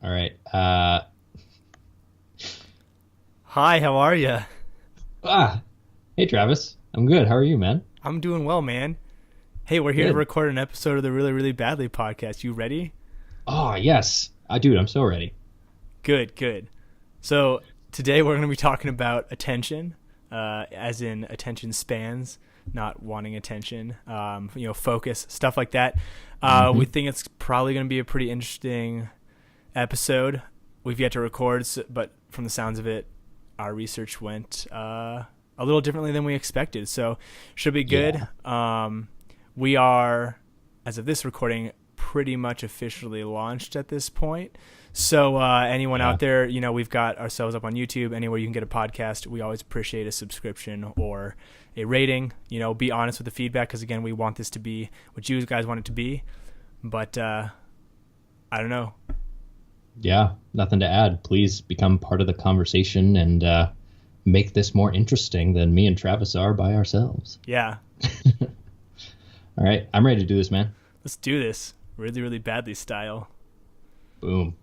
All right. Hi, how are you? Ah, hey Travis. I'm good. How are you, man? I'm doing well, man. Hey, we're here to Good. record an episode of the Really Badly podcast. You ready? Oh, yes. Dude, I'm so ready. Good, good. So today we're going to be talking about attention, as in attention spans, not wanting attention, focus, stuff like that. We Hmm. think it's probably going to be a pretty interesting episode. We've yet to record, but from the sounds of it, our research went a little differently than we expected. So should be good. Yeah. We are, as of this recording, pretty much officially launched at this point. So anyone Yeah. out there, we've got ourselves up on YouTube. Anywhere you can get a podcast, we always appreciate a subscription or a rating. Be honest with the feedback because, again, we want this to be what you guys want it to be. But I don't know. Yeah. Nothing to add. Please become part of the conversation and make this more interesting than me and Travis are by ourselves. Yeah, All right. I'm ready to do this, man. let's do this. Really badly style. Boom.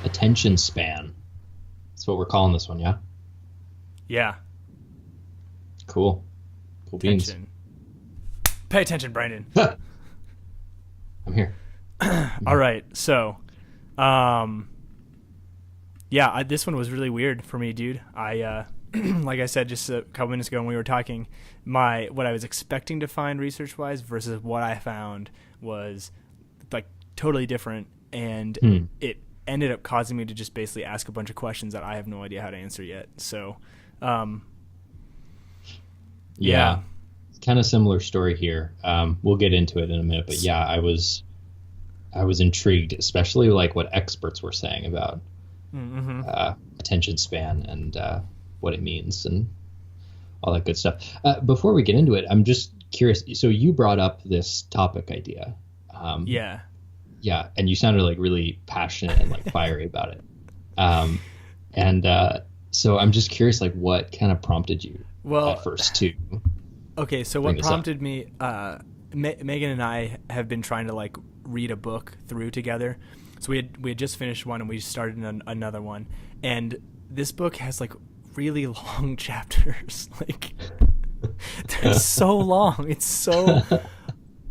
Attention span. That's what we're calling this one, yeah? Yeah, Cool. Cool beans. attention. Pay attention, Brandon. I'm here. All right, so, this one was really weird for me, dude. Like I said just a couple minutes ago when we were talking, what I was expecting to find research wise versus what I found was like totally different, and Hmm. it ended up causing me to just basically ask a bunch of questions that I have no idea how to answer yet. So, um, Yeah. yeah. Kind of similar story here. We'll get into it in a minute, but yeah, I was intrigued, especially like what experts were saying about Mm-hmm. attention span and what it means and all that good stuff. Before we get into it, I'm just curious. So you brought up this topic idea, Yeah. yeah, and you sounded like really passionate and like fiery about it. Um, and so I'm just curious, like what kind of prompted you at Well, first to okay, so bring what this up? prompted me? Megan and I have been trying to like read a book through together. So we had just finished one and we started another one, and this book has like really long chapters. Like they're so long. It's so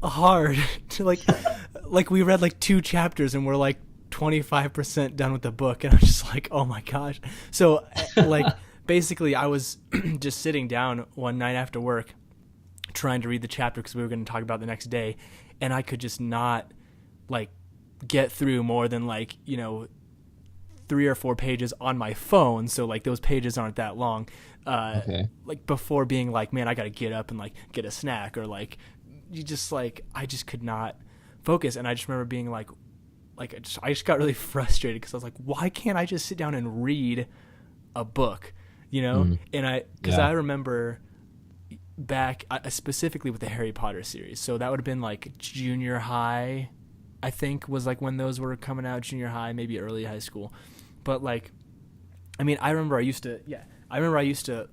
hard to like we read like two chapters and we're like 25% done with the book, and I'm just like, oh my gosh. So like basically I was just sitting down one night after work trying to read the chapter because we were going to talk about it the next day, and I could just not like get through more than like 3 or 4 pages on my phone. So like those pages aren't that long, Okay. like before being like, man, I gotta get up and like get a snack, or like I just could not focus. And I just remember being like I just got really frustrated because I was like, why can't I just sit down and read a book, Mm, and because yeah. I remember back specifically with the Harry Potter series. So that would have been like junior high, I think, was like when those were coming out, junior high, maybe early high school. But like, I mean, I remember I used to,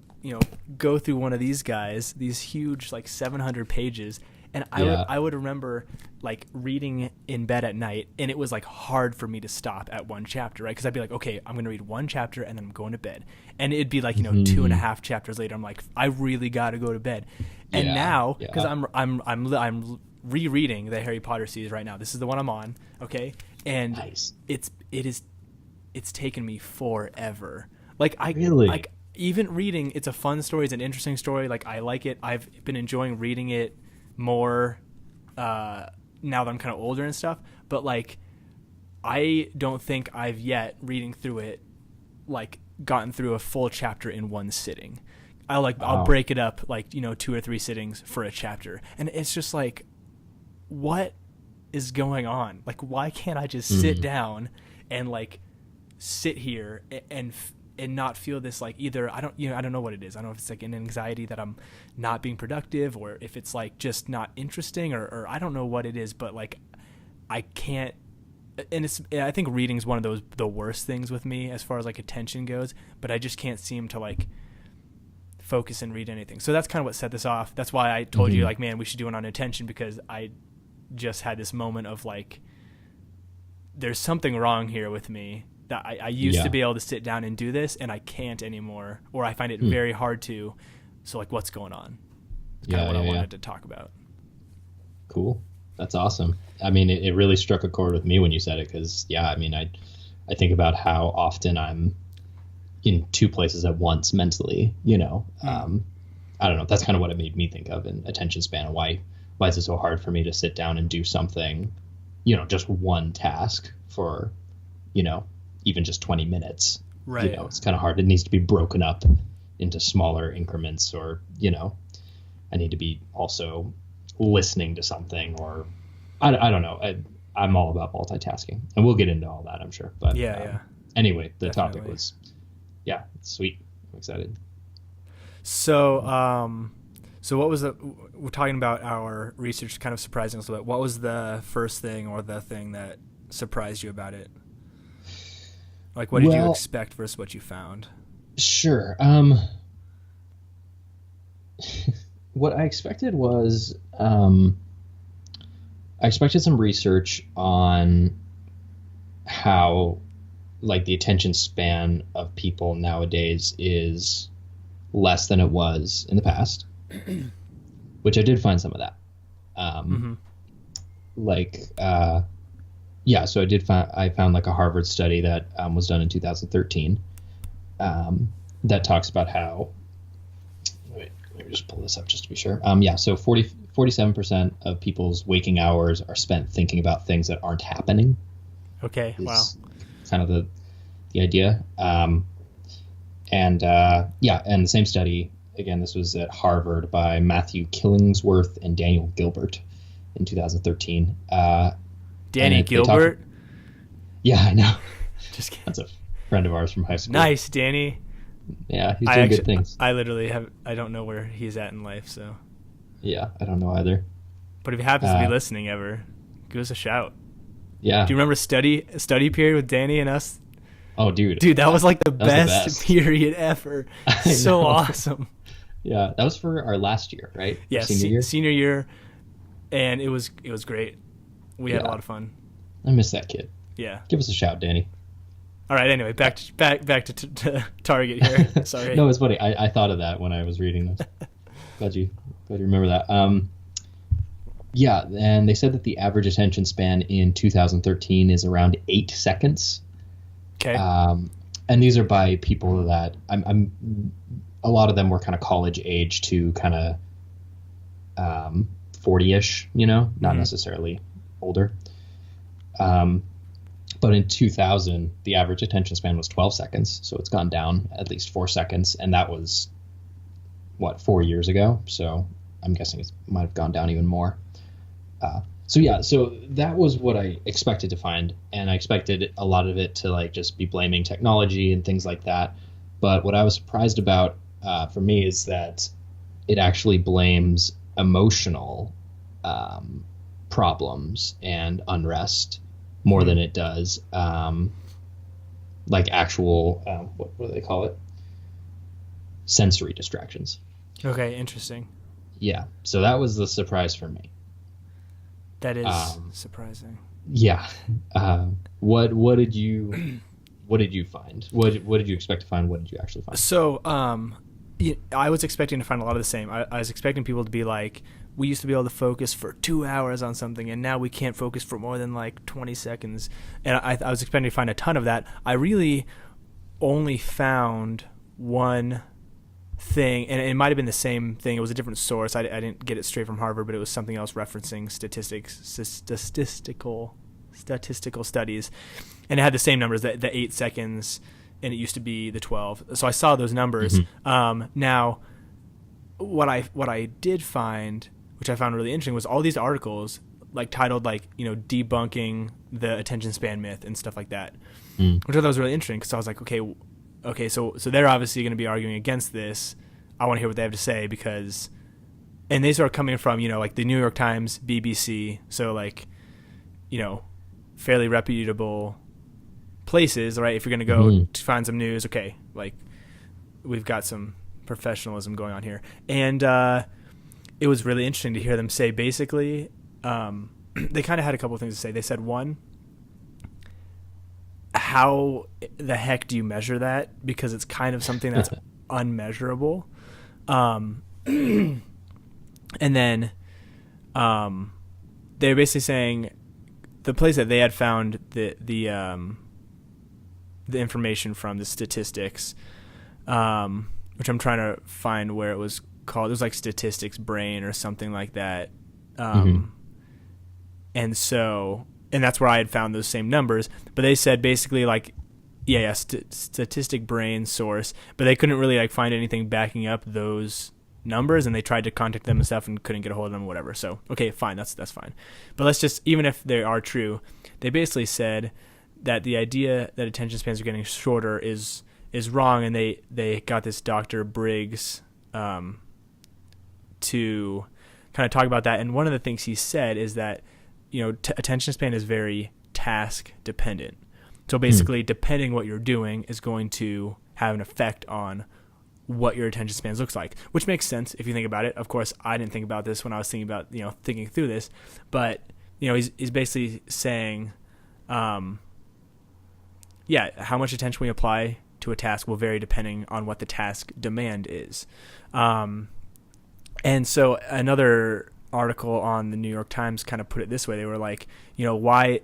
go through one of these guys, these huge like 700 pages, and Yeah. I would remember like reading in bed at night, and it was like hard for me to stop at one chapter, right? Because I'd be like, okay, I'm gonna read one chapter and then I'm going to bed, and it'd be like two and a Mhm. half chapters later, I'm like, I really got to go to bed, and Yeah. now because Yeah. I'm rereading the Harry Potter series right now. This is the one I'm on, okay, and Nice. it's taken me forever. Like Really? even reading, it's a fun story, it's an interesting story. Like I like it. I've been enjoying reading it more now that I'm kind of older and stuff. But like, I don't think I've yet reading through it like gotten through a full chapter in one sitting. I'll Wow. break it up like, 2 or 3 sittings for a chapter. And it's just like, what is going on? Like, why can't I just sit down and like sit here and not feel this, like, either I don't know what it is. I don't know if it's like an anxiety that I'm not being productive, or if it's like just not interesting, or I don't know what it is, but like I can't. And I think reading's one of the worst things with me as far as like attention goes, but I just can't seem to like focus and read anything. So that's kind of what set this off. That's why I told you, like, man, we should do it on attention, because I just had this moment of like, there's something wrong here with me, that I used to be able to sit down and do this, and I can't anymore, or I find it very hard to. So like, what's going on? It's kind of what I wanted to talk about. Cool. That's awesome. I mean, it really struck a chord with me when you said it, because I mean, I think about how often I'm in 2 places at once mentally, I don't know. That's kind of what it made me think of in attention span, and why is it so hard for me to sit down and do something, just one task for, even just 20 minutes. Right. It's kind of hard. It needs to be broken up into smaller increments, or, I need to be also listening to something, or I don't know. I'm all about multitasking, and we'll get into all that, I'm sure. But anyway, the Definitely. topic was, it's sweet. I'm excited. So, what was we're talking about our research kind of surprising us a bit. What was the first thing, or the thing that surprised you about it? Like, what did you expect versus what you found? Sure. What I expected was, I expected some research on how, like, the attention span of people nowadays is less than it was in the past, which I did find some of that. So I found like a Harvard study that was done in 2013 that talks about how, wait, let me just pull this up just to be sure. So 47% of people's waking hours are spent thinking about things that aren't happening. Okay, wow. Kind of the idea. And the same study, again, this was at Harvard by Matthew Killingsworth and Daniel Gilbert in 2013. Danny Gilbert? Yeah, I know. Just kidding. That's a friend of ours from high school. Nice, Danny. Yeah, he's doing good things. I literally I don't know where he's at in life, so. Yeah, I don't know either. But if he happens to be listening ever, give us a shout. Yeah. Do you remember study period with Danny and us? Oh, dude. Dude, that was like the best period ever. So awesome. Yeah, that was for our last year, right? Yeah, senior year, and it was great. We had a lot of fun. I miss that kid. Yeah. Give us a shout, Danny. All right. Anyway, back to Target here. Sorry. No, it's funny. I thought of that when I was reading this. Glad you remember that. And they said that the average attention span in 2013 is around 8 seconds. Okay. And these are by people that I'm a lot of them were kind of college age to kind of 40-ish, not necessarily older. But in 2000, the average attention span was 12 seconds. So it's gone down at least 4 seconds. And that was, 4 years ago? So I'm guessing it might have gone down even more. So that was what I expected to find. And I expected a lot of it to like just be blaming technology and things like that. But what I was surprised about for me is that it actually blames emotional problems and unrest more than it does like actual what do they call it, sensory distractions. Okay, interesting. Yeah, so that was the surprise for me. That is surprising. Yeah. What did you find? What did you expect to find? What did you actually find? So I was expecting to find a lot of the same. I was expecting people to be like, we used to be able to focus for 2 hours on something, and now we can't focus for more than like 20 seconds. And I was expecting to find a ton of that. I really only found one thing, and it might have been the same thing. It was a different source. I didn't get it straight from Harvard, but it was something else referencing statistical studies, and it had the same numbers, the 8 seconds and it used to be the 12. So I saw those numbers. Now, what I did find, which I found really interesting, was all these articles like titled like, you know, debunking the attention span myth and stuff like that, which I thought was really interesting because I was like, okay, so they're obviously going to be arguing against this. I want to hear what they have to say because, and these are coming from, you know, like the New York Times, BBC, so like, you know, fairly reputable places, right? If you're going to go to find some news, okay, like we've got some professionalism going on here. And it was really interesting to hear them say basically, they kind of had a couple of things to say. They said, one, how the heck do you measure that? Because it's kind of something that's unmeasurable. And then they're basically saying the place that they had found the information from, the statistics, which I'm trying to find where it was called. It was like Statistics Brain or something like that. And that's where I had found those same numbers. But they said basically like, Statistic Brain source, but they couldn't really like find anything backing up those numbers, and they tried to contact them and stuff and couldn't get a hold of them or whatever. So okay, fine, that's fine. But let's just, even if they are true, they basically said that the idea that attention spans are getting shorter is wrong, and they got this Dr. Briggs to kind of talk about that. And one of the things he said is that, you know, attention span is very task dependent. So basically, depending what you're doing is going to have an effect on what your attention spans looks like, which makes sense if you think about it. Of course, I didn't think about this when I was thinking through this, but you know, he's basically saying, how much attention we apply to a task will vary depending on what the task demand is. And so another article on the New York Times kind of put it this way. They were like, you know, why?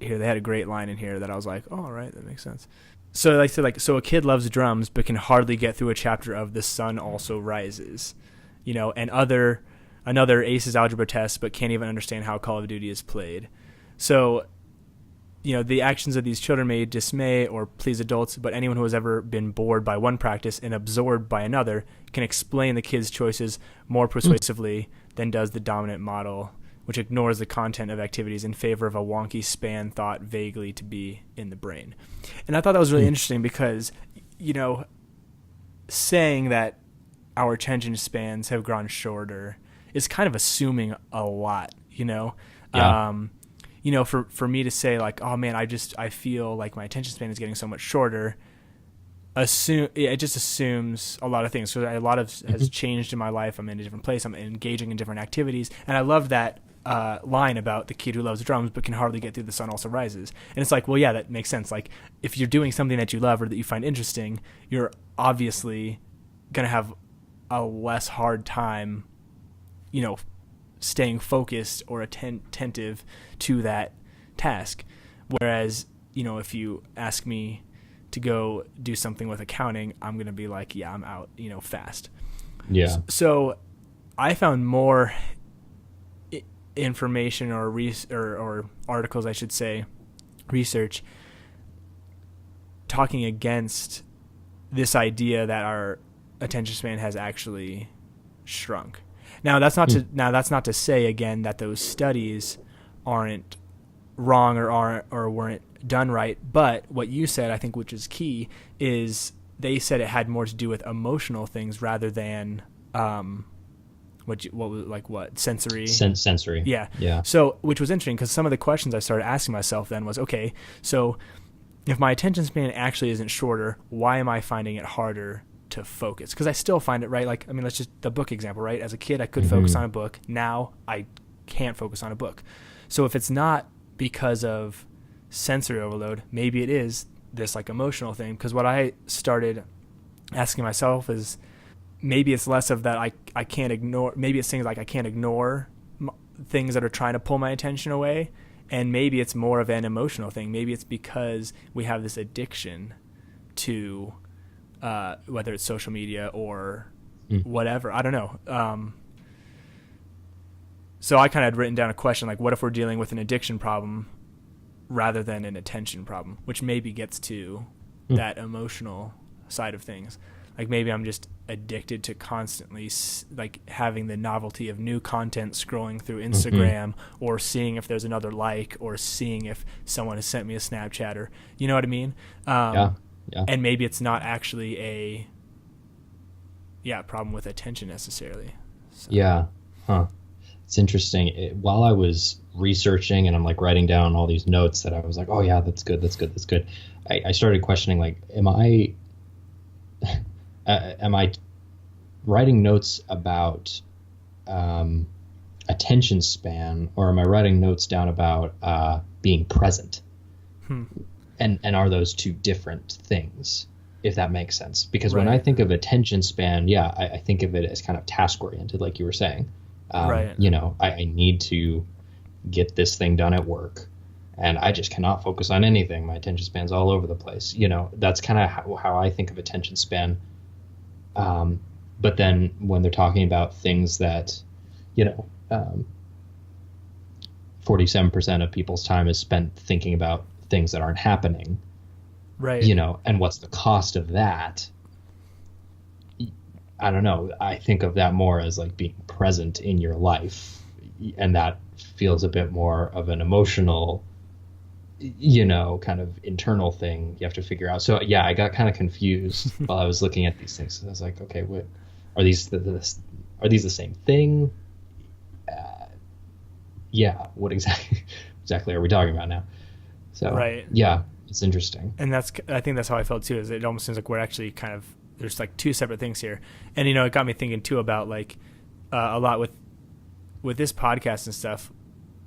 Here, they had a great line in here that I was like, oh, all right, that makes sense. So they said, like, so a kid loves drums but can hardly get through a chapter of The Sun Also Rises, you know, and another aces algebra test but can't even understand how Call of Duty is played. So, you know, the actions of these children may dismay or please adults, but anyone who has ever been bored by one practice and absorbed by another can explain the kid's choices more persuasively than does the dominant model, which ignores the content of activities in favor of a wonky span thought vaguely to be in the brain. And I thought that was really interesting because, you know, saying that our attention spans have grown shorter is kind of assuming a lot, you know? Yeah. You know, for me to say like, oh man, I feel like my attention span is getting so much shorter, it just assumes a lot of things. So a lot of has changed in my life. I'm in a different place. I'm engaging in different activities. And I love that line about the kid who loves drums but can hardly get through The Sun Also Rises. And it's like, well, yeah, that makes sense. Like, if you're doing something that you love or that you find interesting, you're obviously going to have a less hard time, you know, staying focused or attentive to that task. Whereas, you know, if you ask me to go do something with accounting, I'm going to be like, yeah, I'm out, you know, fast. Yeah. So I found more information or articles, I should say, research talking against this idea that our attention span has actually shrunk. Now that's not to say again that those studies aren't wrong or weren't done right, but what you said, I think, which is key, is they said it had more to do with emotional things rather than sensory. Sensory. Yeah. So, which was interesting because some of the questions I started asking myself then was, okay, so if my attention span actually isn't shorter, why am I finding it harder to focus? Because I still find it, right? Like, I mean, let's just the book example, right? As a kid, I could focus on a book. Now I can't focus on a book. So if it's not because of sensory overload, maybe it is this like emotional thing. Because what I started asking myself is, maybe it's less of that I can't ignore. Maybe it's things like I can't ignore things that are trying to pull my attention away. And maybe it's more of an emotional thing. Maybe it's because we have this addiction to whether it's social media or whatever. I don't know. So I kind of had written down a question like, what if we're dealing with an addiction problem rather than an attention problem, which maybe gets to that emotional side of things. Like maybe I'm just addicted to constantly like having the novelty of new content scrolling through Instagram or seeing if there's another like or seeing if someone has sent me a Snapchat or, you know what I mean? Yeah. And maybe it's not actually a problem with attention necessarily. So. Yeah. Huh. It's interesting. While I was researching and I'm like writing down all these notes that I was like, oh yeah, that's good. I started questioning, like, am I writing notes about attention span, or am I writing notes down about being present? And are those two different things, if that makes sense? Because when I think of attention span, I think of it as kind of task oriented, like you were saying. You know, I need to get this thing done at work, and I just cannot focus on anything. My attention span's all over the place. You know, that's kind of how I think of attention span. But then when they're talking about things that, you know, 47% of people's time is spent thinking about things that aren't happening, right? You know, and what's the cost of that? I don't know. I think of that more as like being present in your life, and that feels a bit more of an emotional, you know, kind of internal thing you have to figure out. So yeah, I got kind of confused while I was looking at these things. I was like, okay, what are these? Are these the same thing? Yeah. What exactly are we talking about now? So yeah, it's interesting. And I think that's how I felt too. Is it almost seems like we're actually kind of, there's like two separate things here. And you know, it got me thinking too about like a lot with this podcast and stuff.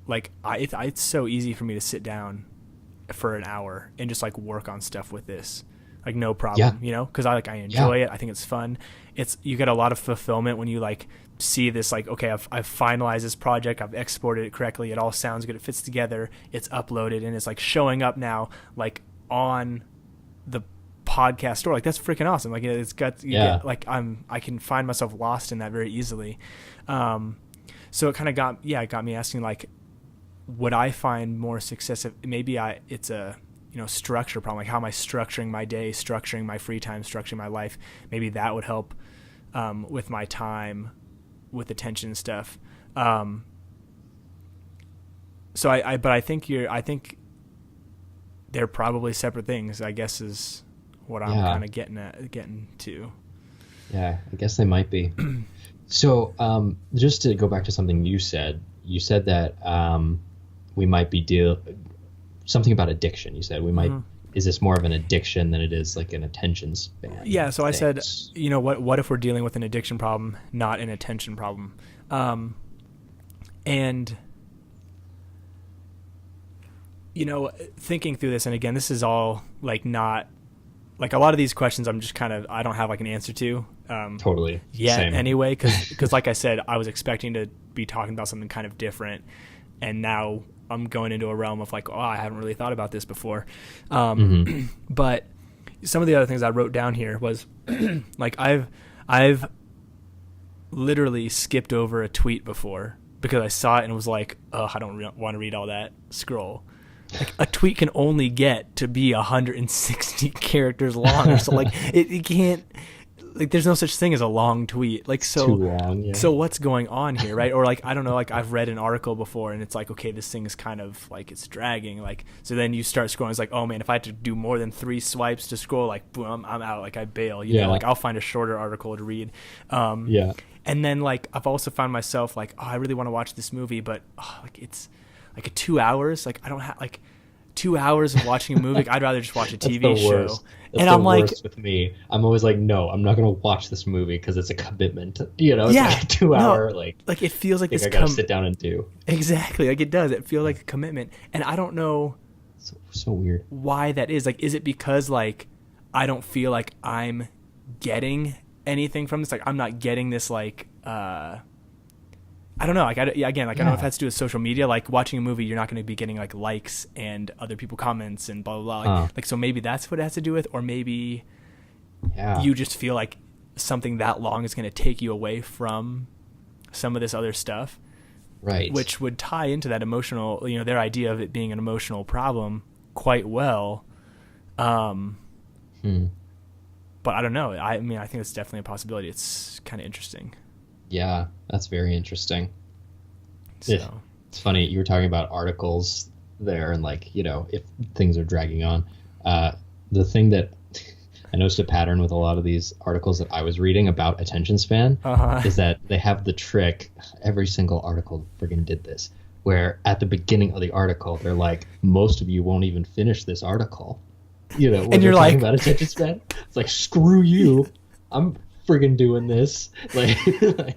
Like it's so easy for me to sit down for an hour and just like work on stuff with this, like no problem, you know, because I enjoy it. I think it's fun. You get a lot of fulfillment when you like see this, like, okay, I've finalized this project, I've exported it correctly, it all sounds good, it fits together, it's uploaded, and it's like showing up now like on the podcast store. Like that's freaking awesome. Like it's got get, like I can find myself lost in that very easily. So it kind of got me asking, like, would I find more success if maybe it's a, you know, structure problem? Like, how am I structuring my day, structuring my free time, structuring my life? Maybe that would help with my time, with attention and stuff. So I think they're probably separate things, I guess, is what I'm kind of getting to. Yeah, I guess they might be. So just to go back to something you said that we might be something about addiction. You said we might. Is this more of an addiction than it is like an attention span? Yeah. So I said, you know, what if we're dealing with an addiction problem, not an attention problem? And you know, thinking through this, and again, this is all like not like a lot of these questions. I'm just I don't have like an answer to. Totally. Yeah. Same. Anyway, because like I said, I was expecting to be talking about something kind of different, and now I'm going into a realm of like, oh, I haven't really thought about this before. But some of the other things I wrote down here was like I've literally skipped over a tweet before because I saw it and was like, oh, I don't want to read all that. Scroll. Like a tweet can only get to be 160 characters long. So like it can't, like there's no such thing as a long tweet. Like so too long, yeah. So what's going on here, right? Or like I don't know, like I've read an article before and it's like, okay, this thing is kind of like it's dragging, like so then you start scrolling, it's like, oh man, if I had to do more than 3 swipes to scroll, like boom, I'm out, like I bail, you know, like I'll find a shorter article to read. And then like I've also found myself like, oh, I really want to watch this movie, but like it's like 2 hours, like I don't have like 2 hours of watching a movie. I'd rather just watch a TV show. That's I'm like, with me, I'm always like, no, I'm not going to watch this movie because it's a commitment. You know, it's like a 2 hour, like it feels like this. I got to sit down and do. Exactly, like it does. It feels like a commitment, and I don't know. So weird. Why that is? Like, is it because like I don't feel like I'm getting anything from this? Like, I'm not getting this like. I don't know. Like, I don't know if it has to do with social media. Like, watching a movie, you're not going to be getting like likes and other people comments and blah blah blah. Like, so maybe that's what it has to do with, or maybe you just feel like something that long is going to take you away from some of this other stuff, right? Which would tie into that emotional, you know, their idea of it being an emotional problem quite well. Hmm. But I don't know. I mean, I think it's definitely a possibility. It's kind of interesting. Yeah, that's very interesting. So It's funny, you were talking about articles there and like, if things are dragging on. The thing that I noticed a pattern with a lot of these articles that I was reading about attention span is that they have the trick, every single article friggin' did this, where at the beginning of the article, they're like, most of you won't even finish this article. When and you're talking like, about attention span. It's like, screw you. I'm friggin' doing this.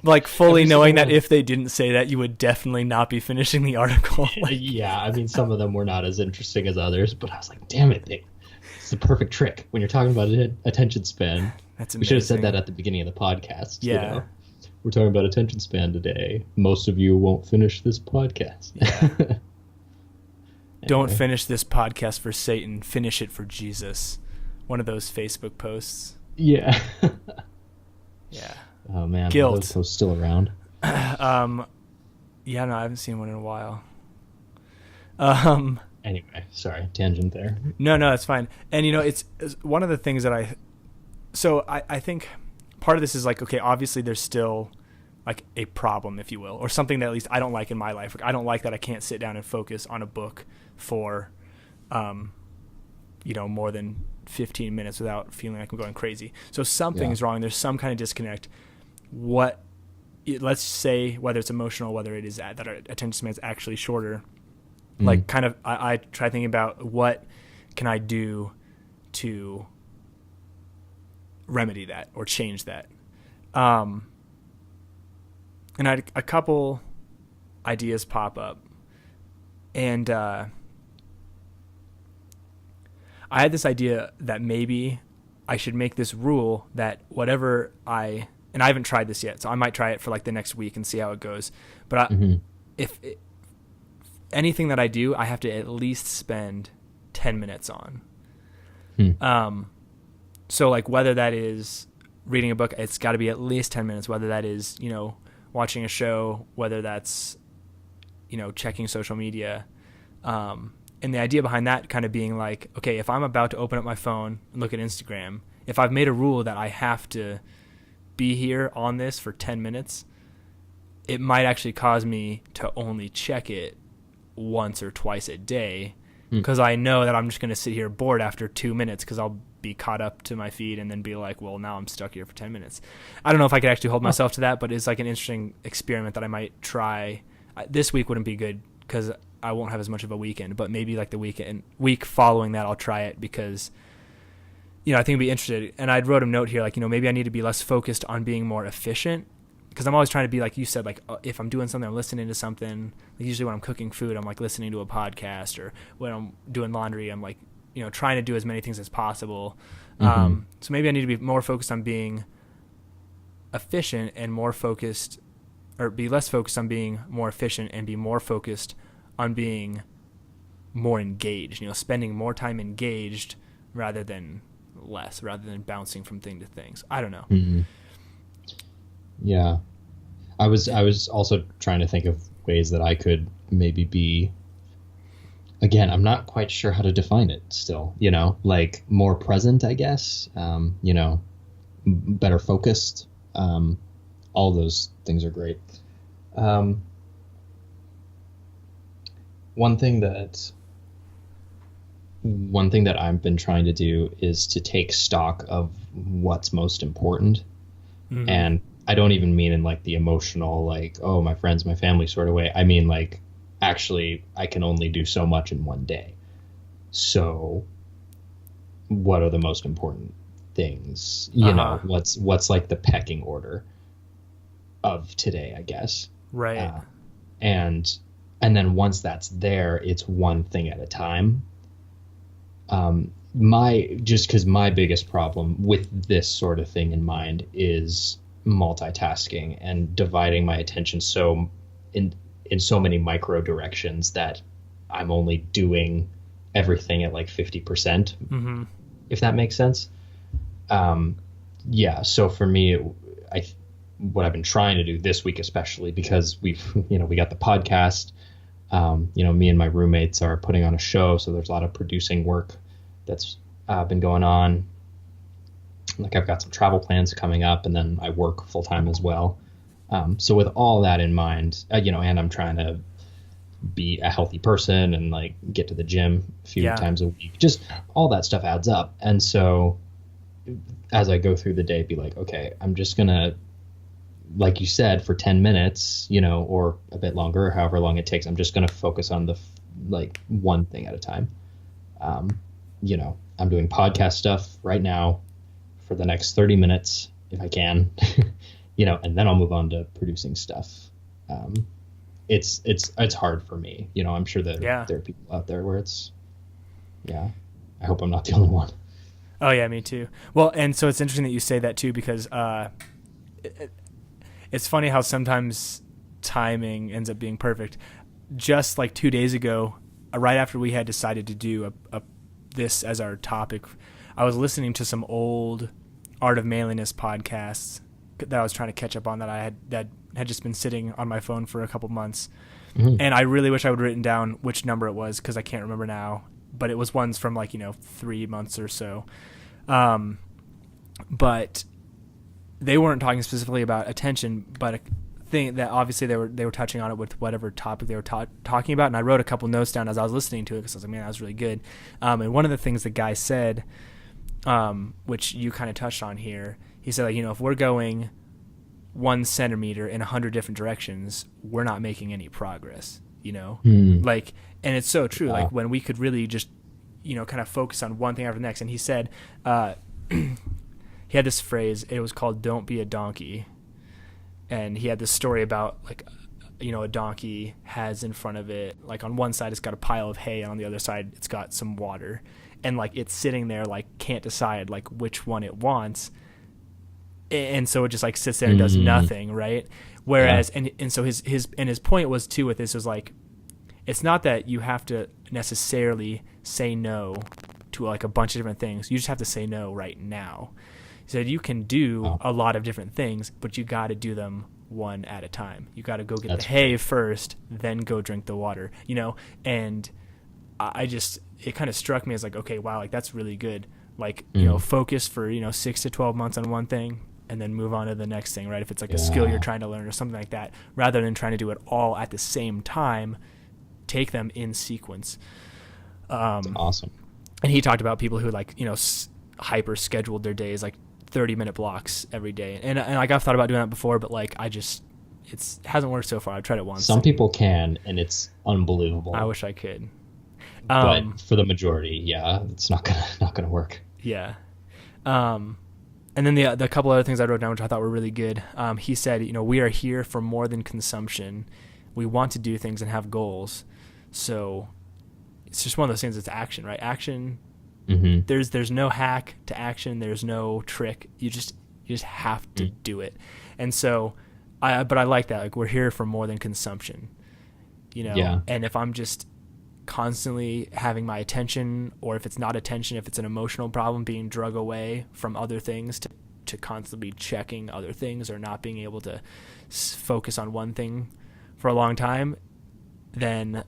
Like fully knowing that if they didn't say that, you would definitely not be finishing the article. Yeah, I mean, some of them were not as interesting as others, but I was like, damn it, it's the perfect trick when you're talking about attention span. That's amazing. We should have said that at the beginning of the podcast. Yeah. We're talking about attention span today. Most of you won't finish this podcast. Yeah. Don't finish this podcast for Satan. Finish it for Jesus. One of those Facebook posts. Yeah. Yeah. Oh, man. Guilt. Are those posts still around? Yeah, no, I haven't seen one in a while. Anyway, sorry. Tangent there. No, it's fine. And, it's one of the things that I think part of this is like, okay, obviously there's still like a problem, if you will, or something that at least I don't like in my life. Like, I don't like that I can't sit down and focus on a book for, more than 15 minutes without feeling like I'm going crazy. So something's wrong. There's some kind of disconnect. Let's say whether it's emotional, whether it is that our attention span is actually shorter. Like kind of, I try thinking about what can I do to remedy that or change that. And I had a couple ideas pop up, and I had this idea that maybe I should make this rule that whatever and I haven't tried this yet, so I might try it for like the next week and see how it goes. But if anything that I do, I have to at least spend 10 minutes on. So like whether that is reading a book, it's got to be at least 10 minutes, whether that is, watching a show, whether that's, checking social media. And the idea behind that kind of being like, okay, if I'm about to open up my phone and look at Instagram, if I've made a rule that I have to be here on this for 10 minutes, it might actually cause me to only check it once or twice a day, because I know that I'm just going to sit here bored after 2 minutes because I'll be caught up to my feed and then be like, well, now I'm stuck here for 10 minutes. I don't know if I could actually hold myself to that, but it's like an interesting experiment that I might try. This week wouldn't be good because I won't have as much of a weekend, but maybe like the week following that I'll try it because, I think I'd be interested. And I wrote a note here, like, maybe I need to be less focused on being more efficient, because I'm always trying to be, like you said, like if I'm doing something, I'm listening to something. Like usually when I'm cooking food, I'm like listening to a podcast, or when I'm doing laundry, I'm like, trying to do as many things as possible. So maybe I need to be more focused on being efficient and more focused, or be less focused on being more efficient and be more focused on being more engaged, spending more time engaged rather than bouncing from thing to things. I don't know. Yeah. I was also trying to think of ways that I could maybe be, again, I'm not quite sure how to define it still, like more present, I guess, better focused. All those things are great. One thing that I've been trying to do is to take stock of what's most important. And I don't even mean in like the emotional, like, oh, my friends, my family sort of way. I mean, like, actually, I can only do so much in one day. So what are the most important things? What's like the pecking order of today, I guess. Right. And then once that's there, it's one thing at a time. Because my biggest problem with this sort of thing in mind is multitasking and dividing my attention in so many micro directions that I'm only doing everything at like 50%, if that makes sense. So for me, what I've been trying to do this week, especially because we got the podcast, me and my roommates are putting on a show. So there's a lot of producing work that's been going on. like I've got some travel plans coming up, and then I work full time as well. So with all that in mind, and I'm trying to be a healthy person and like get to the gym a few times a week, just all that stuff adds up. And so as I go through the day, be like, okay, I'm just gonna, like you said, for 10 minutes, or a bit longer, however long it takes, I'm just gonna focus on the like one thing at a time. I'm doing podcast stuff right now for the next 30 minutes if I can, and then I'll move on to producing stuff. It's hard for me. I'm sure that there are people out there where I hope I'm not the only one. Oh yeah, me too. Well, and so it's interesting that you say that too, because it's funny how sometimes timing ends up being perfect. Just like 2 days ago, right after we had decided to do this as our topic, I was listening to some old Art of Manliness podcasts that I was trying to catch up on that had just been sitting on my phone for a couple months. Mm-hmm. And I really wish I would have written down which number it was, because I can't remember now. But it was ones from 3 months or so. But they weren't talking specifically about attention, but a thing that obviously they were touching on it with whatever topic they were talking about. And I wrote a couple notes down as I was listening to it, because I was like, man, that was really good. And one of the things the guy said, which you kind of touched on here, he said, if we're going 1 centimeter in 100 different directions, we're not making any progress, and it's so true. Like when we could really just, kind of focus on one thing after the next. And he said, he had this phrase, it was called "Don't be a donkey." And he had this story about a donkey has in front of it, on one side it's got a pile of hay, and on the other side it's got some water. And it's sitting there, can't decide which one it wants. And so it just sits there and does nothing, right? Whereas, and so his point was too with this was it's not that you have to necessarily say no to a bunch of different things. You just have to say no right now. He said you can do a lot of different things, but you got to do them one at a time. You got to go get the hay first, then go drink the water, and it kind of struck me as okay, wow, that's really good. Focus for, 6 to 12 months on one thing, and then move on to the next thing, right? If it's a skill you're trying to learn or something like that, rather than trying to do it all at the same time, take them in sequence. That's awesome. And he talked about people who hyper scheduled their days, 30-minute blocks every day. And I've thought about doing that before, but it hasn't worked so far. I've tried it once. Some people can, and it's unbelievable. I wish I could. But for the majority, it's not gonna work. Yeah. And then the couple other things I wrote down, which I thought were really good. He said, we are here for more than consumption. We want to do things and have goals. So it's just one of those things. It's action, right? Action. Mm-hmm. There's no hack to action. There's no trick. You just have to do it. And so, but I like that. We're here for more than consumption. And if I'm just constantly having my attention, or if it's not attention, if it's an emotional problem being drug away from other things to constantly checking other things, or not being able to focus on one thing for a long time, then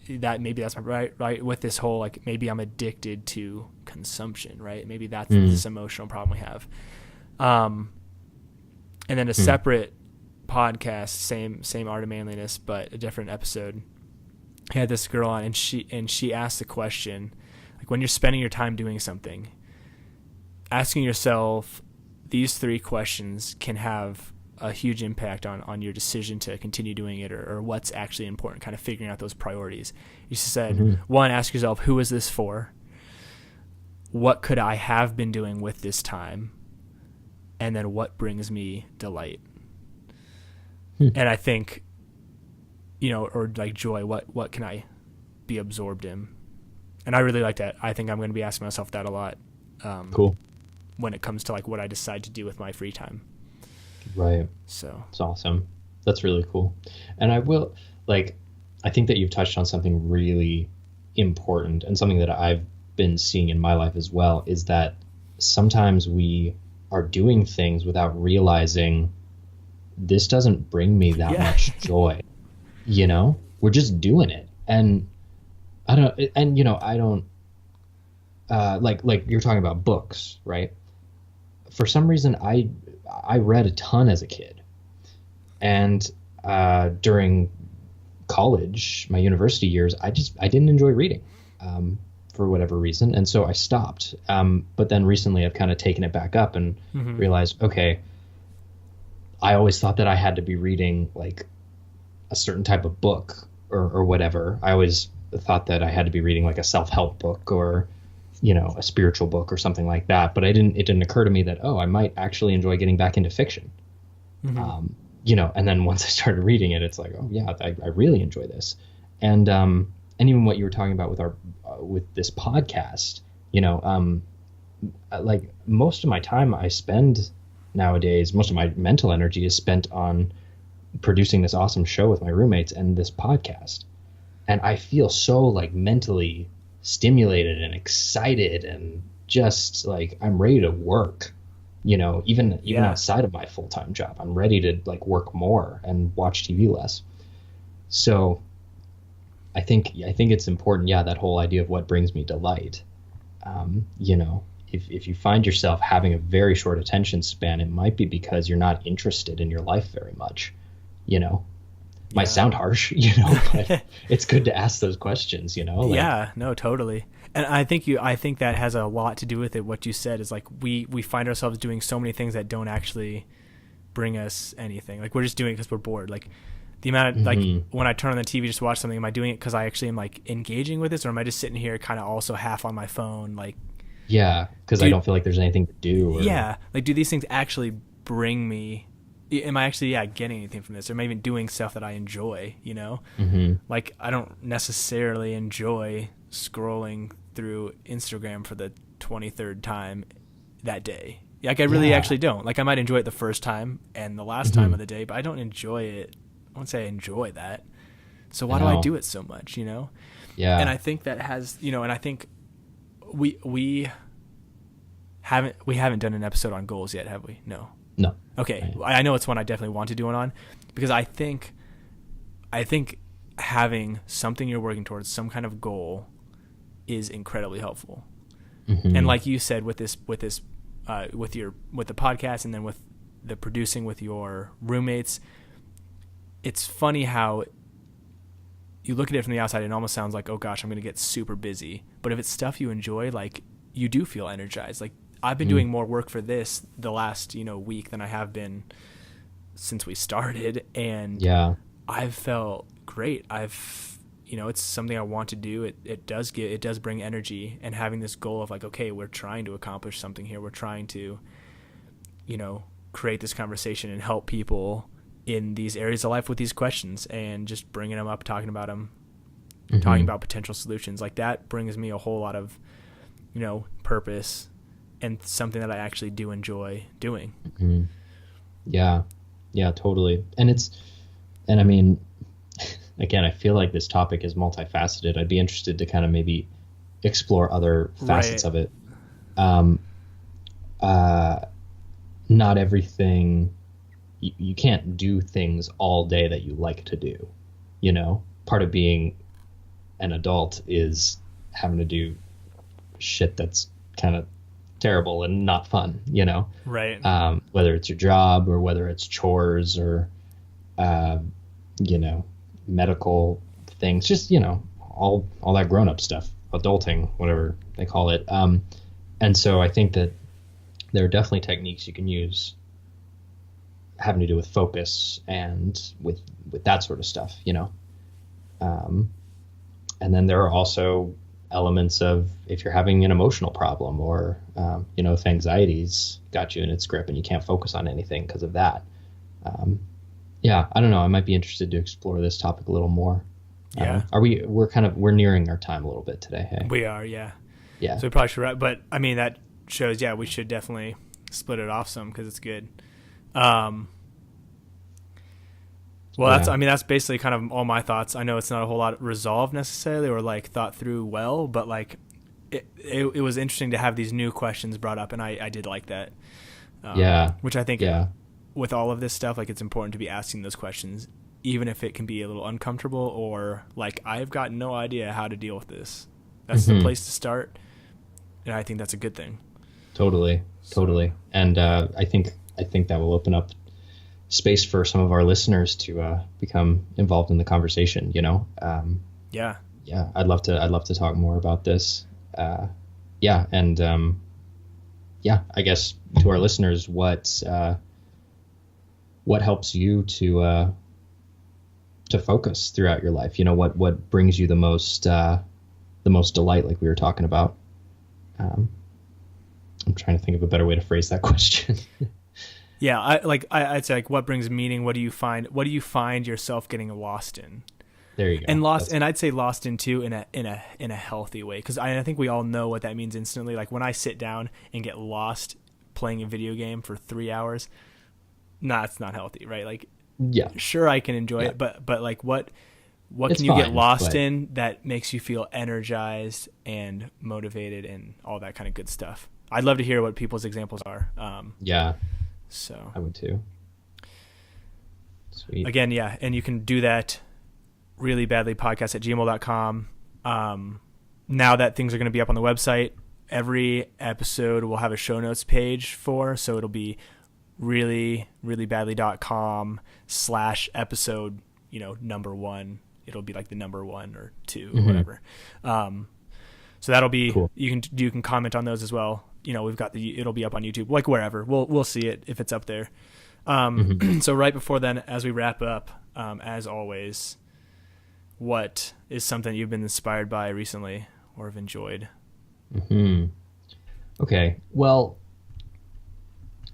that, maybe that's my right with this whole maybe I'm addicted to consumption, right? Maybe that's this emotional problem we have. And then a separate podcast, same Art of Manliness, but a different episode, I had this girl on, and she asked the question, when you're spending your time doing something, asking yourself these 3 questions can have a huge impact on your decision to continue doing it, or what's actually important, kind of figuring out those priorities. You said, 1, ask yourself, who is this for? What could I have been doing with this time? And then what brings me delight? And I think, or joy, what can I be absorbed in? And I really like that. I think I'm going to be asking myself that a lot. Cool. When it comes to what I decide to do with my free time. Right. So it's awesome. That's really cool. And I will, I think that you've touched on something really important, and something that I've been seeing in my life as well, is that sometimes we are doing things without realizing this doesn't bring me that much joy. We're just doing it. And I don't, like you're talking about books, right? for some reason, I read a ton as a kid, and during college, my university years, I didn't enjoy reading for whatever reason, and so I stopped. But then recently, I've kind of taken it back up and realized, okay, I always thought that I had to be reading like a certain type of book or whatever. I always thought that I had to be reading like a self-help book or, you know, a spiritual book or something like that. But it didn't occur to me that, oh, I might actually enjoy getting back into fiction. You know, and then once I started reading it, it's like, oh yeah, I really enjoy this. And even what you were talking about with this podcast, you know, like most of my time I spend nowadays, most of my mental energy is spent on producing this awesome show with my roommates and this podcast. And I feel so like mentally stimulated and excited and just like I'm ready to work, you know, even outside of my full-time job. I'm ready to like work more and watch TV less. So I think it's important, that whole idea of what brings me delight. You know, if you find yourself having a very short attention span, it might be because you're not interested in your life very much, you know. Might sound harsh, you know, but it's good to ask those questions, you know. Like, yeah, no, totally. And I think that has a lot to do with it. What you said is like we find ourselves doing so many things that don't actually bring us anything. Like we're just doing it because we're bored. Like the amount of like when I turn on the TV just to watch something, am I doing it because I actually am like engaging with this, or am I just sitting here kind of also half on my phone, like? Yeah, because I don't feel like there's anything to do. Or... Yeah, like do these things actually bring me? Am I actually getting anything from this? Or am I even doing stuff that I enjoy? You know, like I don't necessarily enjoy scrolling through Instagram for the 23rd time that day. Like I really actually don't. Like I might enjoy it the first time and the last time of the day, but I don't enjoy it. I won't say I enjoy that. So why do I do it so much? You know? Yeah. And I think that has, you know, and I think we haven't done an episode on goals yet, have we? No. Okay. I know it's one I definitely want to do one on, because I think having something you're working towards, some kind of goal, is incredibly helpful. And like you said, with the podcast, and then with the producing with your roommates, it's funny how you look at it from the outside and it almost sounds like, oh gosh, I'm going to get super busy. But if it's stuff you enjoy, like you do feel energized. Like I've been doing more work for this the last, week than I have been since we started. And I've felt great. It's something I want to do. It does bring energy, and having this goal of like, okay, we're trying to accomplish something here. We're trying to, create this conversation and help people in these areas of life with these questions, and just bringing them up, talking about them, talking about potential solutions. Like that brings me a whole lot of, purpose and something that I actually do enjoy doing. Yeah, totally. And I mean, again, I feel like this topic is multifaceted. I'd be interested to kind of maybe explore other facets of it. Not everything, you can't do things all day that you like to do. Part of being an adult is having to do shit that's kind of terrible and not fun, Right. Whether it's your job or whether it's chores or, medical things, just, all that grown up stuff, adulting, whatever they call it. And so I think that there are definitely techniques you can use having to do with focus and with that sort of stuff, and then there are also elements of if you're having an emotional problem or, if anxiety's got you in its grip and you can't focus on anything because of that. I don't know. I might be interested to explore this topic a little more. Yeah. We're nearing our time a little bit today. Hey, we are. Yeah. Yeah. So we probably should, but I mean, that shows, we should definitely split it off some, cause it's good. That's basically kind of all my thoughts. I know it's not a whole lot resolved necessarily or like thought through well, but like it was interesting to have these new questions brought up, and I did like that. Which I think with all of this stuff, like it's important to be asking those questions, even if it can be a little uncomfortable or like, I've got no idea how to deal with this. That's the place to start. And I think that's a good thing. Totally. Totally. And I think that will open up space for some of our listeners to become involved in the conversation. Yeah. I'd love to talk more about this. I guess to our listeners, what helps you to focus throughout your life? What brings you the most delight, like we were talking about. I'm trying to think of a better way to phrase that question. Yeah, I'd say, like, what brings meaning? What do you find yourself getting lost in? There you go. And and I'd say lost in too in a healthy way, because I think we all know what that means instantly. Like, when I sit down and get lost playing a video game for 3 hours, it's not healthy, right? Like, yeah, sure, I can enjoy it, but like, what It's can you get fine, lost but- in that makes you feel energized and motivated and all that kind of good stuff? I'd love to hear what people's examples are. Yeah, So I would too. Sweet. again, yeah, and you can do that reallybadlypodcast@gmail.com. Now that things are going to be up on the website, every episode will have a show notes page so it'll be reallybadly.com/episode, number 1. It'll be like the number 1 or 2 or whatever. So that'll be Cool. You can comment on those as well. We've got it'll be up on YouTube, like wherever. We'll see it if it's up there. So right before then, as we wrap up, as always, what is something you've been inspired by recently or have enjoyed? Okay. Well,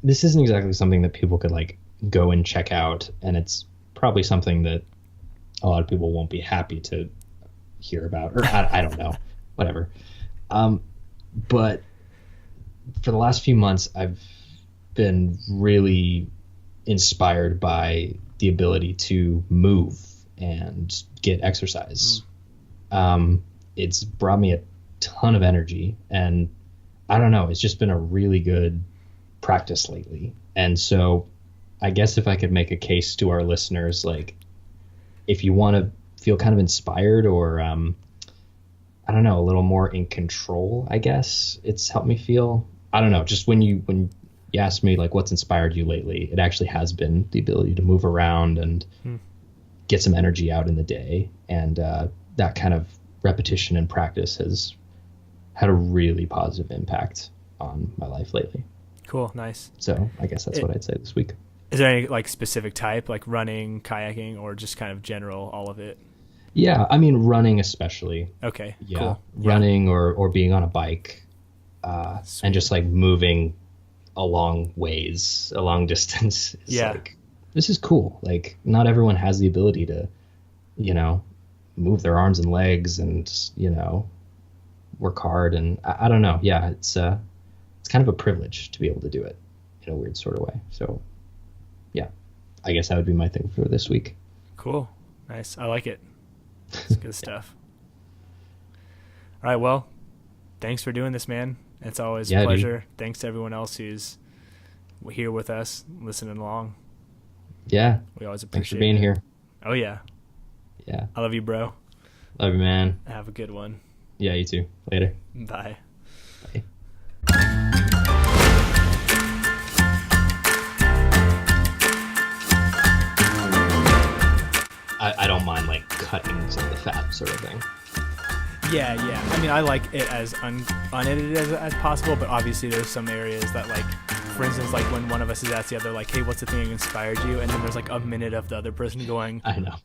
this isn't exactly something that people could like go and check out, and it's probably something that a lot of people won't be happy to hear about, or I don't know, whatever. But for the last few months, I've been really inspired by the ability to move and get exercise. It's brought me a ton of energy, and I don't know, it's just been a really good practice lately. And so I guess if I could make a case to our listeners, like, if you want to feel kind of inspired or I don't know, a little more in control, I guess it's helped me feel. I don't know, just when you asked me like what's inspired you lately, it actually has been the ability to move around and get some energy out in the day. And that kind of repetition and practice has had a really positive impact on my life lately. Cool. Nice. So I guess that's what I'd say this week. Is there any like specific type, like running, kayaking, or just kind of general, all of it? Yeah, I mean, running especially. Okay. Yeah, Cool. running or being on a bike, and just like moving a long distance. It's like, this is cool. Like, not everyone has the ability to, move their arms and legs and, work hard. And I don't know. Yeah, it's kind of a privilege to be able to do it in a weird sort of way. So, yeah, I guess that would be my thing for this week. Cool. Nice. I like it. It's good stuff. All right. Well, thanks for doing this, man. It's always a pleasure. Dude. Thanks to everyone else who's here with us, listening along. Yeah. We always appreciate it. Thanks for being here. Oh, yeah. Yeah. I love you, bro. Love you, man. Have a good one. Yeah, you too. Later. Bye. Bye. I don't mind like cutting some of the fat sort of thing. Yeah. I mean, I like it as unedited as possible, but obviously there's some areas that, like, for instance, like when one of us is asked the other, like, hey, what's the thing that inspired you? And then there's like a minute of the other person going, I know.